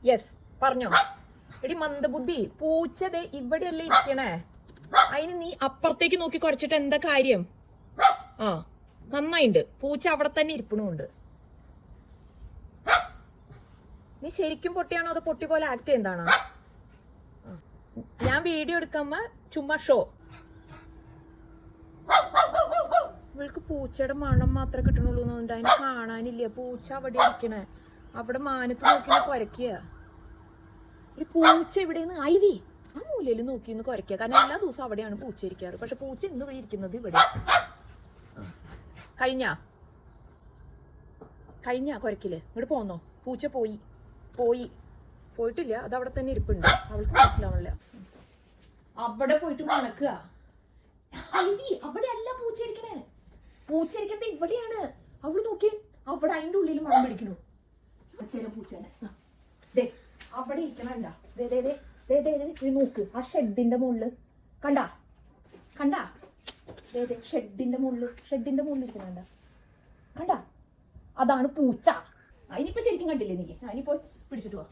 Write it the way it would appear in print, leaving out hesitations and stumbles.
Yes പറഞ്ഞോ. എടി മന്ദബുദ്ധി, പൂച്ചതെ ഇവിടെയല്ലേ ഇരിക്കണേ, അതിന് നീ അപ്പുറത്തേക്ക് നോക്കി കുറച്ചിട്ട് എന്താ കാര്യം? ആ നന്നായിണ്ട്, പൂച്ച അവിടെ തന്നെ ഇരിപ്പണുണ്ട്. നീ ശരിക്കും പൊട്ടിയാണോ അതോ പൊട്ടി പോലെ ആക്ട് ചെയ്യുന്നതാണോ? ഞാൻ വീഡിയോ എടുക്കാമ്മ ചുമ്മാ ഷോ. ഇവൾക്ക് പൂച്ചയുടെ മണം മാത്രമേ കിട്ടണുള്ളൂ എന്നുണ്ട്, അതിനെ കാണാനില്ല. പൂച്ച അവിടെ ഇരിക്കണേ, അവിടെ മാനത്ത് നോക്കി കുരയ്ക്കുക. ഒരു പൂച്ച ഇവിടെന്ന് ഐവി ആ മൂലയിൽ നോക്കി ഇന്ന് കുരയ്ക്കുക. കാരണം എല്ലാ ദിവസവും അവിടെയാണ് പൂച്ച ഇരിക്കാറ്. പക്ഷെ പൂച്ച ഇന്ന് ഇവിടെ ഇരിക്കുന്നത് ഇവിടെ. കഴിഞ്ഞ കുരക്കില് ഇങ്ങോട്ട് പോന്നോ? പൂച്ച പോയിട്ടില്ല, അത് അവിടെ തന്നെ ഇരിപ്പുണ്ട്. അവൾക്ക് മനസ്സിലാവണില്ല. അവിടെ പോയിട്ട് മണക്കുക. അവിടെ അല്ല പൂച്ച ഇരിക്കണേ, പൂച്ച ഇരിക്കുന്നത് ഇവിടെയാണ്. അവള് നോക്കി അവിടെ അതിന്റെ ഉള്ളിൽ മണം പിടിക്കണു. പൂച്ചേനെ അവിടെ ഇരിക്കണണ്ട. നോക്ക് ആ ഷെഡിന്റെ മുകളില് കണ്ടാ ഷെഡിന്റെ മുകളിൽ ഇരിക്കണണ്ട കണ്ടാ? അതാണ് പൂച്ച. അതിനിപ്പോ ശരിക്കും കണ്ടില്ലേ നീ? അതിനിപ്പോ പിടിച്ചിട്ട് പോവാ.